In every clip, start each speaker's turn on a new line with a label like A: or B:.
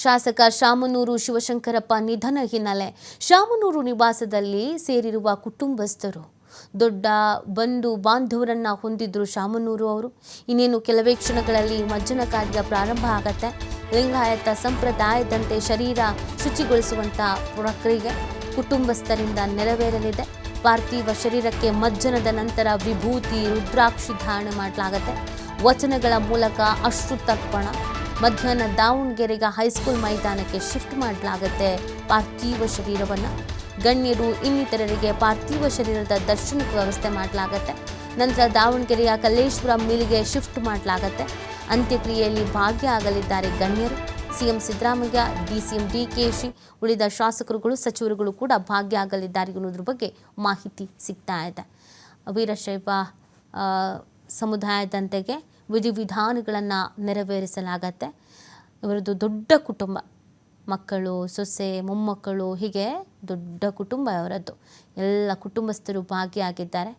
A: ಶಾಸಕ ಶಾಮನೂರು ಶಿವಶಂಕರಪ್ಪ ನಿಧನ ಹಿನ್ನೆಲೆ ಶಾಮನೂರು ನಿವಾಸದಲ್ಲಿ ಸೇರಿರುವ ಕುಟುಂಬಸ್ಥರು ದೊಡ್ಡ ಬಂಧು ಬಾಂಧವರನ್ನ ಹೊಂದಿದ್ರು ಶಾಮನೂರು ಅವರು. ಇನ್ನೇನು ಕೆಲವೇ ಕ್ಷಣಗಳಲ್ಲಿ ಮಜ್ಜನ ಕಾರ್ಯ ಪ್ರಾರಂಭ ಆಗತ್ತೆ. ಲಿಂಗಾಯತ ಸಂಪ್ರದಾಯದಂತೆ ಶರೀರ ಶುಚಿಗೊಳಿಸುವಂತ ಪ್ರಕ್ರಿಯೆ ಕುಟುಂಬಸ್ಥರಿಂದ ನೆರವೇರಲಿದೆ. ಪಾರ್ಥಿವ ಶರೀರಕ್ಕೆ ಮಜ್ಜನದ ನಂತರ ವಿಭೂತಿ ರುದ್ರಾಕ್ಷಿ ಧಾರಣೆ ಮಾಡಲಾಗುತ್ತೆ. ವಚನಗಳ ಮೂಲಕ ಅಶ್ರು ತರ್ಪಣ. ಮಧ್ಯಾಹ್ನ ದಾವಣಗೆರೆಗೆ ಹೈಸ್ಕೂಲ್ ಮೈದಾನಕ್ಕೆ ಶಿಫ್ಟ್ ಮಾಡಲಾಗುತ್ತೆ ಪಾರ್ಥಿವ ಶರೀರವನ್ನು. ಗಣ್ಯರು ಇನ್ನಿತರರಿಗೆ ಪಾರ್ಥಿವ ಶರೀರದ ದರ್ಶನಕ್ಕೆ ವ್ಯವಸ್ಥೆ ಮಾಡಲಾಗುತ್ತೆ. ನಂತರ ದಾವಣಗೆರೆಯ ಕಲ್ಲೇಶ್ವರ ಮಿಲ್ಗೆ ಶಿಫ್ಟ್ ಮಾಡಲಾಗುತ್ತೆ. ಅಂತ್ಯಕ್ರಿಯೆಯಲ್ಲಿ ಭಾಗಿಯಾಗಲಿದ್ದಾರೆ ಗಣ್ಯರು. ಸಿಎಂ ಸಿದ್ದರಾಮಯ್ಯ, ಡಿಸಿಎಂ ಡಿಕೆಶಿ, ಉಳಿದ ಶಾಸಕರುಗಳು, ಸಚಿವರುಗಳು ಕೂಡ ಭಾಗಿಯಾಗಲಿದ್ದಾರೆ ಅನ್ನೋದ್ರ ಬಗ್ಗೆ ಮಾಹಿತಿ ಸಿಗ್ತಾ ಇದೆ. ವೀರಶೈವ ಸಮುದಾಯದಂತೆಗೆ ವಿಧಿವಿಧಾನಗಳನ್ನು ನೆರವೇರಿಸಲಾಗತ್ತೆ. ಇವರದ್ದು ದೊಡ್ಡ ಕುಟುಂಬ, ಮಕ್ಕಳು, ಸೊಸೆ, ಮೊಮ್ಮಕ್ಕಳು, ಹೀಗೆ ದೊಡ್ಡ ಕುಟುಂಬ ಅವರದ್ದು. ಎಲ್ಲ ಕುಟುಂಬಸ್ಥರು ಭಾಗಿಯಾಗಿದ್ದಾರೆ.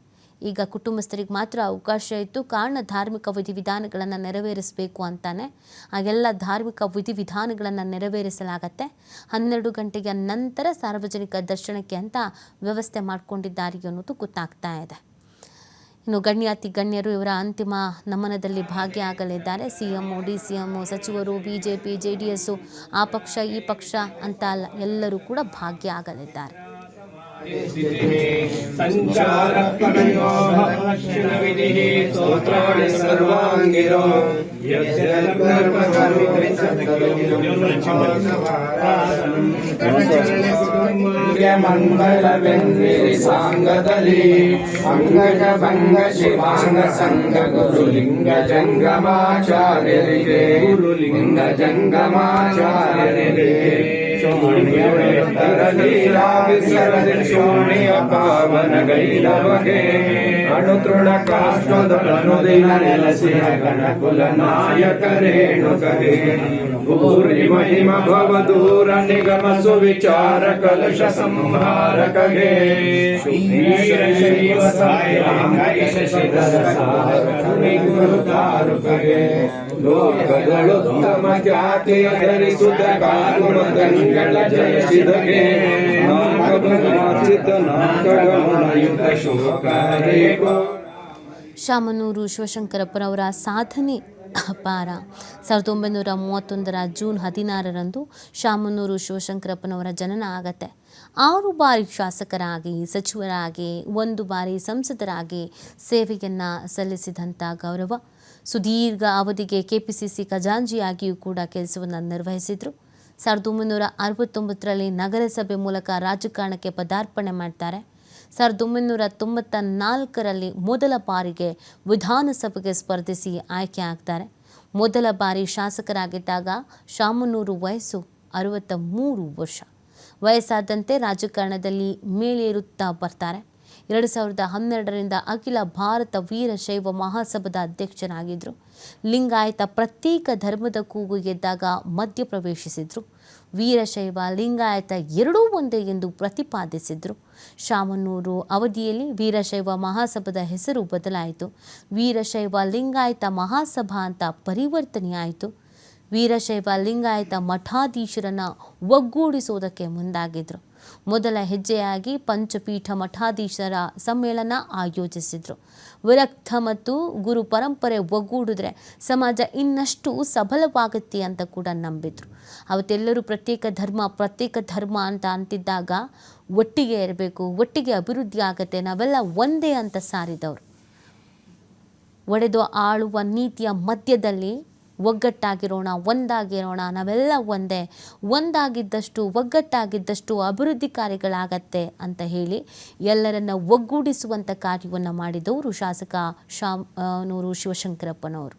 A: ಈಗ ಕುಟುಂಬಸ್ಥರಿಗೆ ಮಾತ್ರ ಅವಕಾಶ ಇತ್ತು. ಕಾರಣ ಧಾರ್ಮಿಕ ವಿಧಿವಿಧಾನಗಳನ್ನು ನೆರವೇರಿಸಬೇಕು ಅಂತಾನೆ ಆ ಎಲ್ಲ ಧಾರ್ಮಿಕ ವಿಧಿವಿಧಾನಗಳನ್ನು ನೆರವೇರಿಸಲಾಗತ್ತೆ. 12 ಗಂಟೆಯ ನಂತರ ಸಾರ್ವಜನಿಕ ದರ್ಶನಕ್ಕೆ ಅಂತ ವ್ಯವಸ್ಥೆ ಮಾಡಿಕೊಂಡಿದ್ದಾರೆ ಅನ್ನೋದು ಗೊತ್ತಾಗ್ತಾ ಇದೆ. ಇನ್ನು ಗಣ್ಯಾತಿ ಗಣ್ಯರು ಇವರ ಅಂತಿಮ ನಮನದಲ್ಲಿ ಭಾಗಿಯಾಗಲಿದ್ದಾರೆ. ಸಿಎಂ, ಡಿಸಿಎಂ, ಸಚಿವರು, ಬಿಜೆಪಿ, ಜೆಡಿಎಸ್, ಆ ಪಕ್ಷ ಈ ಪಕ್ಷ ಅಂತ ಅಲ್ಲ, ಎಲ್ಲರೂ ಕೂಡ ಭಾಗಿಯಾಗಲಿದ್ದಾರೆ.
B: ಮಂಗಲವೆನ್ನಿರಿ ಸಾಂಗದಲ್ಲಿ ಅಂಗಜ ಭಂಗ ಶಿವಾಂಗ ಸಂಘ ಗುರುಲಿಂಗ ಜಂಗಮಾಚಾರ್ಯರಿಗೆ ಗುರುಲಿಂಗ ಜಂಗಮಾಚಾರ್ಯರಿಗೆ ಶೋಣಿಯ ಪಾವನಗೈದವಗೆ ಅಣುತೃಣ ಕಾಷ್ಟದೊಳನುದಿನ ನೆಲಸಿನ ಗಣಕುಲ ನಾಯಕರೇಣುಕಗೆ ಭೂರಿ ಮಹಿಮ ಭವ ದೂರ ನಿಗಮ ಸುವಿಚಾರ ಕಲಶ ಸಂಹಾರಕಗೆ ಶೈವ ಗುರು ತಾರುಕಗೆ ಲೋಕಗಳು ತಮ್ಮ ಖ್ಯಾತಿಯ ಧರಿಸುತ್ತ ಕಾರುಣಗಳ ಜಯಿಸಿದಗೆ
A: ಶಾಮನೂರು ಶಿವಶಂಕರಪ್ಪರವರ ಸಾಧನೆ ಅಪಾರ. 1931 ಜೂನ್ 16ರಂದು ಶಾಮನೂರು ಶಿವಶಂಕರಪ್ಪನವರ ಜನನ ಆಗತ್ತೆ. 6 ಬಾರಿ ಶಾಸಕರಾಗಿ, ಸಚಿವರಾಗಿ, 1 ಬಾರಿ ಸಂಸದರಾಗಿ ಸೇವೆಯನ್ನು ಸಲ್ಲಿಸಿದಂಥ ಗೌರವ. ಸುದೀರ್ಘ ಅವಧಿಗೆ ಕೆಪಿಸಿಸಿ ಖಜಾಂಚಿಯಾಗಿಯೂ ಕೂಡ ಕೆಲಸವನ್ನು ನಿರ್ವಹಿಸಿದರು. 1969ರಲ್ಲಿ ನಗರಸಭೆ ಮೂಲಕ ರಾಜಕಾರಣಕ್ಕೆ ಪದಾರ್ಪಣೆ ಮಾಡ್ತಾರೆ. 1994ರಲ್ಲಿ ಮೊದಲ ಬಾರಿಗೆ ವಿಧಾನಸಭೆಗೆ ಸ್ಪರ್ಧಿಸಿ ಆಯ್ಕೆ ಆಗ್ತಾರೆ. ಮೊದಲ ಬಾರಿ ಶಾಸಕರಾಗಿದ್ದಾಗ ಶಾಮನೂರು ವಯಸ್ಸು 63 ವರ್ಷ. ವಯಸ್ಸಾದಂತೆ ರಾಜಕಾರಣದಲ್ಲಿ ಮೇಲೇರುತ್ತಾ ಬರ್ತಾರೆ. 2012ರಿಂದ ಅಖಿಲ ಭಾರತ ವೀರಶೈವ ಮಹಾಸಭಾದ ಅಧ್ಯಕ್ಷರಾಗಿದ್ದರು. ಲಿಂಗಾಯತ ಪ್ರತ್ಯೇಕ ಧರ್ಮದ ಕೂಗು ಎದ್ದಾಗ ಮಧ್ಯಪ್ರವೇಶಿಸಿದರು. ವೀರಶೈವ, ಲಿಂಗಾಯತ ಎರಡೂ ಒಂದೇ ಎಂದು ಪ್ರತಿಪಾದಿಸಿದರು. ಶಾಮನೂರು ಅವಧಿಯಲ್ಲಿ ವೀರಶೈವ ಮಹಾಸಭಾದ ಹೆಸರು ಬದಲಾಯಿತು. ವೀರಶೈವ ಲಿಂಗಾಯತ ಮಹಾಸಭಾ ಅಂತ ಪರಿವರ್ತನೆಯಾಯಿತು. ವೀರಶೈವ ಲಿಂಗಾಯತ ಮಠಾಧೀಶರನ್ನು ಒಗ್ಗೂಡಿಸುವುದಕ್ಕೆ ಮುಂದಾಗಿದ್ದರು. ಮೊದಲ ಹೆಜ್ಜೆಯಾಗಿ ಪಂಚಪೀಠ ಮಠಾಧೀಶರ ಸಮ್ಮೇಳನ ಆಯೋಜಿಸಿದರು. ವಿರಕ್ತ ಮತ್ತು ಗುರು ಪರಂಪರೆ ಒಗ್ಗೂಡಿದ್ರೆ ಸಮಾಜ ಇನ್ನಷ್ಟು ಸಬಲವಾಗುತ್ತೆ ಅಂತ ಕೂಡ ನಂಬಿದ್ರು. ಅವತ್ತೆಲ್ಲರೂ ಪ್ರತ್ಯೇಕ ಧರ್ಮ ಅಂತ ಅಂತಿದ್ದಾಗ ಒಟ್ಟಿಗೆ ಇರಬೇಕು, ಒಟ್ಟಿಗೆ ಅಭಿವೃದ್ಧಿ ಆಗತ್ತೆ, ನಾವೆಲ್ಲ ಒಂದೇ ಅಂತ ಸಾರಿದವರು. ಒಡೆದು ಆಳುವ ನೀತಿಯ ಮಧ್ಯದಲ್ಲಿ ಒಗ್ಗಟ್ಟಾಗಿರೋಣ, ಒಂದಾಗಿರೋಣ, ನಾವೆಲ್ಲ ಒಂದಾಗಿದ್ದಷ್ಟು, ಒಗ್ಗಟ್ಟಾಗಿದ್ದಷ್ಟು ಅಭಿವೃದ್ಧಿ ಕಾರ್ಯಗಳಾಗತ್ತೆ ಅಂತ ಹೇಳಿ ಎಲ್ಲರನ್ನ ಒಗ್ಗೂಡಿಸುವಂಥ ಕಾರ್ಯವನ್ನು ಮಾಡಿದವರು ಶಾಸಕ ಶಾಮನೂರು ಶಿವಶಂಕರಪ್ಪನವರು.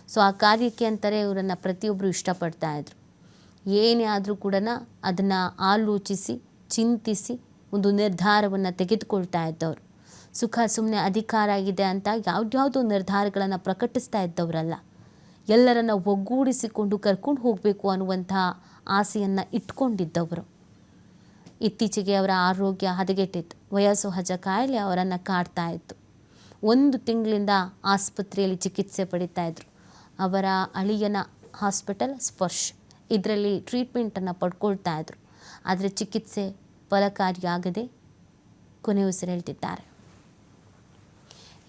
A: ಸೊ ಆ ಕಾರ್ಯಕ್ಕೆ ಅಂತಾರೆ ಇವರನ್ನು ಪ್ರತಿಯೊಬ್ಬರು ಇಷ್ಟಪಡ್ತಾ ಇದ್ರು. ಏನೇ ಆದರೂ ಕೂಡ ಅದನ್ನು ಆಲೋಚಿಸಿ, ಚಿಂತಿಸಿ ಒಂದು ನಿರ್ಧಾರವನ್ನು ತೆಗೆದುಕೊಳ್ತಾ ಇದ್ದವರು. ಸುಖ ಸುಮ್ಮನೆ ಅಧಿಕಾರ ಇದೆ ಅಂತ ಯಾವುದ್ಯಾವುದೋ ನಿರ್ಧಾರಗಳನ್ನು ಪ್ರಕಟಿಸ್ತಾ ಇದ್ದವರಲ್ಲ. ಎಲ್ಲರನ್ನ ಒಗ್ಗೂಡಿಸಿಕೊಂಡು ಕರ್ಕೊಂಡು ಹೋಗಬೇಕು ಅನ್ನುವಂಥ ಆಸೆಯನ್ನು ಇಟ್ಕೊಂಡಿದ್ದವರು. ಇತ್ತೀಚೆಗೆ ಅವರ ಆರೋಗ್ಯ ಹದಗೆಟ್ಟಿತ್ತು. ವಯೋಸಹಜ ಕಾಯಿಲೆ ಅವರನ್ನು ಕಾಡ್ತಾ ಇತ್ತು. 1 ತಿಂಗಳಿಂದ ಆಸ್ಪತ್ರೆಯಲ್ಲಿ ಚಿಕಿತ್ಸೆ ಪಡಿತಾ ಇದ್ರು. ಅವರ ಅಳಿಯನ ಹಾಸ್ಪಿಟಲ್ ಸ್ಪರ್ಶ್ ಇದರಲ್ಲಿ ಟ್ರೀಟ್ಮೆಂಟನ್ನು ಪಡ್ಕೊಳ್ತಾ ಇದ್ರು. ಆದರೆ ಚಿಕಿತ್ಸೆ ಫಲಕಾರಿಯಾಗದೆ ಕೊನೆಯುಸಿರೆಳೆದಿದ್ದಾರೆ.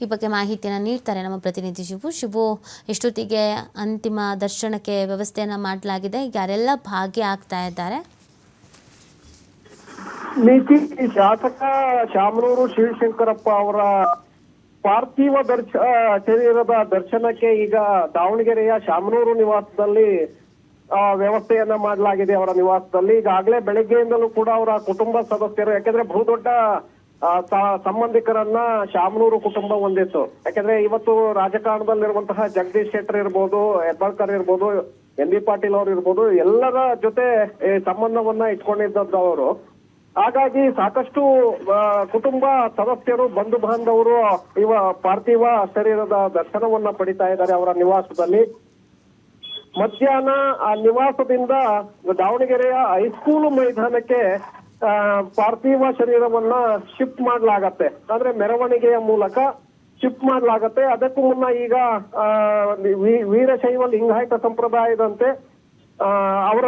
A: ಈ ಬಗ್ಗೆ ಮಾಹಿತಿಯನ್ನು ನೀಡ್ತಾರೆ ನಮ್ಮ ಪ್ರತಿನಿಧಿ ಶಿವು. ಎಷ್ಟೊತ್ತಿಗೆ ಅಂತಿಮ ದರ್ಶನಕ್ಕೆ ವ್ಯವಸ್ಥೆಯನ್ನು ಮಾಡಲಾಗಿದೆ? ಯಾರೆಲ್ಲ ಭಾಗಿಯಾಗ್ತಾ ಇದ್ದಾರೆ?
C: ನೀತಿ ಶಾಸಕ ಶಾಮನೂರು ಶಿವಶಂಕರಪ್ಪ ಅವರ ಪಾರ್ಥಿವ ಶರೀರದ ದರ್ಶನಕ್ಕೆ ಈಗ ದಾವಣಗೆರೆಯ ಶಾಮನೂರು ನಿವಾಸದಲ್ಲಿ ವ್ಯವಸ್ಥೆಯನ್ನ ಮಾಡಲಾಗಿದೆ. ಅವರ ನಿವಾಸದಲ್ಲಿ ಈಗಾಗಲೇ ಬೆಳಗ್ಗೆಯಿಂದಲೂ ಕೂಡ ಅವರ ಕುಟುಂಬ ಸದಸ್ಯರು, ಯಾಕೆಂದ್ರೆ ಬಹುದೊಡ್ಡ ಸಂಬಂಧಿಕರನ್ನ ಶಾಮನೂರು ಕುಟುಂಬ ಹೊಂದಿತ್ತು. ಯಾಕೆಂದ್ರೆ ಇವತ್ತು ರಾಜಕಾರಣದಲ್ಲಿರುವಂತಹ ಜಗದೀಶ್ ಶೆಟ್ಟರ್ ಇರ್ಬೋದು, ಹೆಬ್ಬಾಳ್ಕರ್ ಇರ್ಬೋದು, ಎನ್ ಬಿ ಪಾಟೀಲ್ ಅವರು ಇರ್ಬೋದು, ಎಲ್ಲರ ಜೊತೆ ಸಂಬಂಧವನ್ನ ಇಟ್ಕೊಂಡಿದ್ದವರು. ಹಾಗಾಗಿ ಸಾಕಷ್ಟು ಕುಟುಂಬ ಸದಸ್ಯರು, ಬಂಧು ಬಾಂಧವರು ಇವ ಪಾರ್ಥಿವ ಶರೀರದ ದರ್ಶನವನ್ನ ಪಡಿತಾ ಇದ್ದಾರೆ ಅವರ ನಿವಾಸದಲ್ಲಿ. ಮಧ್ಯಾಹ್ನ ಆ ನಿವಾಸದಿಂದ ದಾವಣಗೆರೆಯ ಹೈಸ್ಕೂಲ್ ಮೈದಾನಕ್ಕೆ ಪಾರ್ಥಿವ ಶರೀರವನ್ನ ಶಿಫ್ಟ್ ಮಾಡ್ಲಾಗತ್ತೆ. ಅಂದ್ರೆ ಮೆರವಣಿಗೆಯ ಮೂಲಕ ಶಿಫ್ಟ್ ಮಾಡ್ಲಾಗತ್ತೆ. ಅದಕ್ಕೂ ಮುನ್ನ ಈಗ ವೀರಶೈವ ಲಿಂಗಾಯತ ಸಂಪ್ರದಾಯದಂತೆ ಅವರ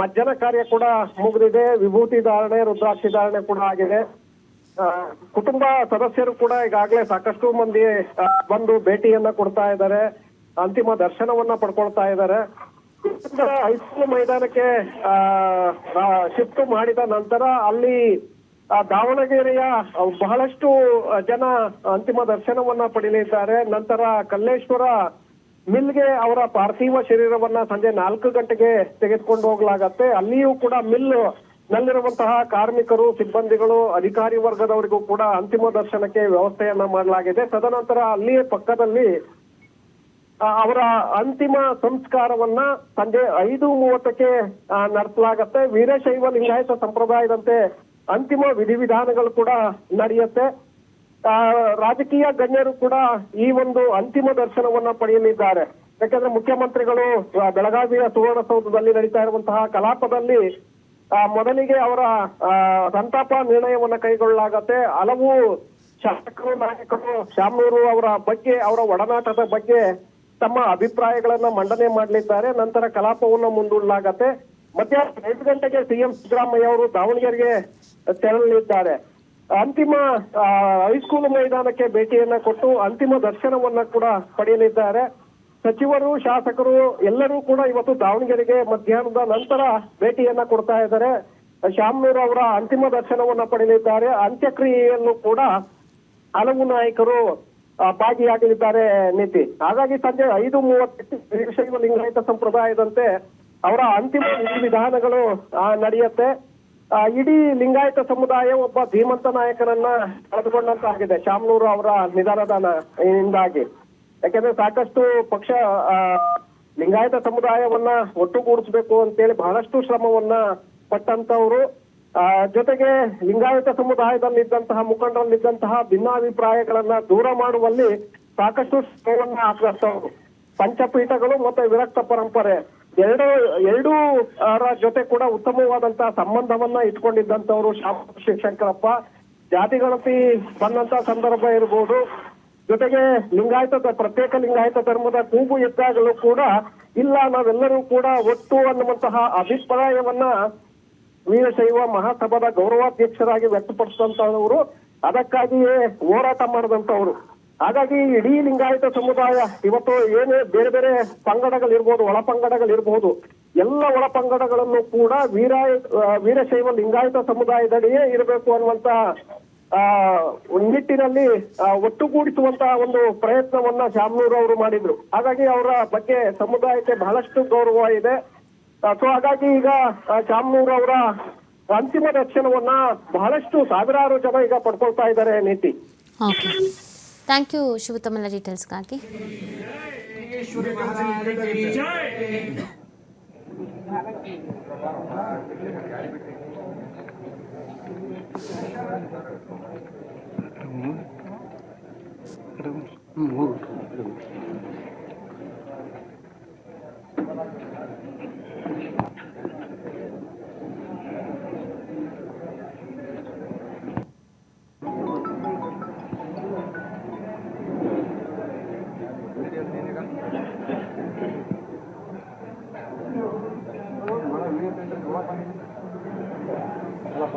C: ಮಜ್ಜನ ಕಾರ್ಯ ಕೂಡ ಮುಗಿದಿದೆ. ವಿಭೂತಿ ಧಾರಣೆ, ರುದ್ರಾಕ್ಷಿ ಧಾರಣೆ ಕೂಡ ಆಗಿದೆ. ಕುಟುಂಬ ಸದಸ್ಯರು ಕೂಡ ಈಗಾಗಲೇ ಸಾಕಷ್ಟು ಮಂದಿ ಬಂದು ಭೇಟಿಯನ್ನ ಕೊಡ್ತಾ ಇದ್ದಾರೆ, ಅಂತಿಮ ದರ್ಶನವನ್ನ ಪಡ್ಕೊಳ್ತಾ ಇದ್ದಾರೆ. ಹೈಸ್ಕೂಲ್ ಮೈದಾನಕ್ಕೆ ಶಿಫ್ಟ್ ಮಾಡಿದ ನಂತರ ಅಲ್ಲಿ ದಾವಣಗೆರೆಯ ಬಹಳಷ್ಟು ಜನ ಅಂತಿಮ ದರ್ಶನವನ್ನ ಪಡೆಯಲಿದ್ದಾರೆ. ನಂತರ ಕಲ್ಲೇಶ್ವರ ಮಿಲ್ಗೆ ಅವರ ಪಾರ್ಥಿವ ಶರೀರವನ್ನ ಸಂಜೆ 4 ಗಂಟೆಗೆ ತೆಗೆದುಕೊಂಡು ಹೋಗ್ಲಾಗತ್ತೆ. ಅಲ್ಲಿಯೂ ಕೂಡ ಮಿಲ್ ನಲ್ಲಿರುವಂತಹ ಕಾರ್ಮಿಕರು, ಸಿಬ್ಬಂದಿಗಳು, ಅಧಿಕಾರಿ ವರ್ಗದವರಿಗೂ ಕೂಡ ಅಂತಿಮ ದರ್ಶನಕ್ಕೆ ವ್ಯವಸ್ಥೆಯನ್ನ ಮಾಡಲಾಗಿದೆ. ತದನಂತರ ಅಲ್ಲಿಯೇ ಪಕ್ಕದಲ್ಲಿ ಅವರ ಅಂತಿಮ ಸಂಸ್ಕಾರವನ್ನ ಸಂಜೆ 5:30ಕ್ಕೆ ನಡೆಸಲಾಗತ್ತೆ. ವೀರಶೈವ ಲಿಂಗಾಯತ ಸಂಪ್ರದಾಯದಂತೆ ಅಂತಿಮ ವಿಧಿವಿಧಾನಗಳು ಕೂಡ ನಡೆಯುತ್ತೆ. ರಾಜಕೀಯ ಗಣ್ಯರು ಕೂಡ ಈ ಒಂದು ಅಂತಿಮ ದರ್ಶನವನ್ನ ಪಡೆಯಲಿದ್ದಾರೆ. ಯಾಕಂದ್ರೆ ಮುಖ್ಯಮಂತ್ರಿಗಳು ಬೆಳಗಾವಿಯ ಸುವರ್ಣಸೌಧದಲ್ಲಿ ನಡೀತಾ ಇರುವಂತಹ ಕಲಾಪದಲ್ಲಿ ಮೊದಲಿಗೆ ಅವರ ಸಂತಾಪ ನಿರ್ಣಯವನ್ನ ಕೈಗೊಳ್ಳಲಾಗತ್ತೆ. ಹಲವು ಶಾಸಕರು, ನಾಯಕರು ಶಾಮನೂರು ಅವರ ಬಗ್ಗೆ, ಅವರ ಒಡನಾಟದ ಬಗ್ಗೆ ತಮ್ಮ ಅಭಿಪ್ರಾಯಗಳನ್ನ ಮಂಡನೆ ಮಾಡಲಿದ್ದಾರೆ. ನಂತರ ಕಲಾಪವನ್ನು ಮುಂದೂಡಲಾಗತ್ತೆ. ಮಧ್ಯಾಹ್ನ 5 ಗಂಟೆಗೆ ಸಿಎಂ ಸಿದ್ದರಾಮಯ್ಯ ಅವರು ದಾವಣಗೆರೆಗೆ ತೆರಳಲಿದ್ದಾರೆ. ಅಂತಿಮ ಹೈಸ್ಕೂಲ್ ಮೈದಾನಕ್ಕೆ ಭೇಟಿಯನ್ನ ಕೊಟ್ಟು ಅಂತಿಮ ದರ್ಶನವನ್ನ ಕೂಡ ಪಡೆಯಲಿದ್ದಾರೆ. ಸಚಿವರು, ಶಾಸಕರು ಎಲ್ಲರೂ ಕೂಡ ಇವತ್ತು ದಾವಣಗೆರೆಗೆ ಮಧ್ಯಾಹ್ನದ ನಂತರ ಭೇಟಿಯನ್ನ ಕೊಡ್ತಾ ಇದ್ದಾರೆ. ಶಾಮನೂರು ಅವರ ಅಂತಿಮ ದರ್ಶನವನ್ನ ಪಡೆಯಲಿದ್ದಾರೆ. ಅಂತ್ಯಕ್ರಿಯೆಯಲ್ಲೂ ಕೂಡ ಹಲವು ನಾಯಕರು ಭಾಗಿಯಾಗಲಿದ್ದಾರೆ ನೀತಿ. ಹಾಗಾಗಿ ಸಂಜೆ 5:30 ವೀರಶೈವ ಲಿಂಗಾಯತ ಸಂಪ್ರದಾಯದಂತೆ ಅವರ ಅಂತಿಮ ವಿಧಿವಿಧಾನಗಳು ನಡೆಯುತ್ತೆ. ಇಡೀ ಲಿಂಗಾಯತ ಸಮುದಾಯ ಒಬ್ಬ ಧೀಮಂತ ನಾಯಕನನ್ನ ಕಳೆದುಕೊಂಡಂತಾಗಿದೆ ಶಾಮನೂರು ಅವರ ನಿಧನದಿಂದಾಗಿ. ಯಾಕೆಂದ್ರೆ ಸಾಕಷ್ಟು ಪಕ್ಷ ಲಿಂಗಾಯತ ಸಮುದಾಯವನ್ನ ಒಟ್ಟುಗೂಡಿಸ್ಬೇಕು ಅಂತೇಳಿ ಬಹಳಷ್ಟು ಶ್ರಮವನ್ನ ಪಟ್ಟಂತವ್ರು. ಜೊತೆಗೆ ಲಿಂಗಾಯತ ಸಮುದಾಯದಲ್ಲಿದ್ದಂತಹ ಮುಖಂಡರಲ್ಲಿದ್ದಂತಹ ಭಿನ್ನಾಭಿಪ್ರಾಯಗಳನ್ನ ದೂರ ಮಾಡುವಲ್ಲಿ ಸಾಕಷ್ಟು ಶ್ರಮವನ್ನ ಹಾಕಿದವರು. ಪಂಚಪೀಠಗಳು ಮತ್ತೆ ವಿರಕ್ತ ಪರಂಪರೆ ಎರಡೂ ಜೊತೆ ಕೂಡ ಉತ್ತಮವಾದಂತಹ ಸಂಬಂಧವನ್ನ ಇಟ್ಕೊಂಡಿದ್ದಂತವ್ರು ಶಾಮನೂರು ಶಿವಶಂಕರಪ್ಪ. ಜಾತಿ ಗಣತಿ ಬಂದಂತ ಸಂದರ್ಭ ಇರ್ಬೋದು, ಜೊತೆಗೆ ಪ್ರತ್ಯೇಕ ಲಿಂಗಾಯತ ಧರ್ಮದ ಕೂಗು ಎದ್ದಾಗಲೂ ಕೂಡ ಇಲ್ಲ, ನಾವೆಲ್ಲರೂ ಕೂಡ ಒಟ್ಟು ಅನ್ನುವಂತಹ ಅಭಿಪ್ರಾಯವನ್ನ ವೀರಶೈವ ಮಹಾಸಭಾದ ಗೌರವಾಧ್ಯಕ್ಷರಾಗಿ ವ್ಯಕ್ತಪಡಿಸಿದಂತವರು, ಅದಕ್ಕಾಗಿಯೇ ಹೋರಾಟ ಮಾಡಿದಂತವ್ರು. ಹಾಗಾಗಿ ಇಡೀ ಲಿಂಗಾಯತ ಸಮುದಾಯ ಇವತ್ತು ಏನೇ ಬೇರೆ ಬೇರೆ ಪಂಗಡಗಳಿರ್ಬೋದು, ಒಳ ಪಂಗಡಗಳಿರ್ಬೋದು, ಎಲ್ಲ ಒಳ ಪಂಗಡಗಳನ್ನು ಕೂಡ ವೀರಶೈವ ಲಿಂಗಾಯತ ಸಮುದಾಯದಡಿಯೇ ಇರಬೇಕು ಅನ್ನುವಂತ ನಿಟ್ಟಿನಲ್ಲಿ ಒಟ್ಟುಗೂಡಿಸುವಂತಹ ಒಂದು ಪ್ರಯತ್ನವನ್ನ ಶಾಮನೂರು ಅವರು ಮಾಡಿದ್ರು. ಹಾಗಾಗಿ ಅವರ ಬಗ್ಗೆ ಸಮುದಾಯಕ್ಕೆ ಬಹಳಷ್ಟು ಗೌರವ ಇದೆ. ಸೊ ಹಾಗಾಗಿ ಈಗ ಶಾಮನೂರು ಅವರ ಅಂತಿಮ ದರ್ಶನವನ್ನ ಬಹಳಷ್ಟು ಸಾವಿರಾರು ಜನ ಈಗ ಪಡ್ಕೊಳ್ತಾ ಇದ್ದಾರೆ ನೀತಿ.
A: ಓಕೆ, ಥ್ಯಾಂಕ್ ಯು ಶಿವು, ತಮ್ಮೆಲ್ಲ ಡೀಟೇಲ್ಸ್ಗಾಗಿ.
C: ಅಲ್ಲಪ್ಪ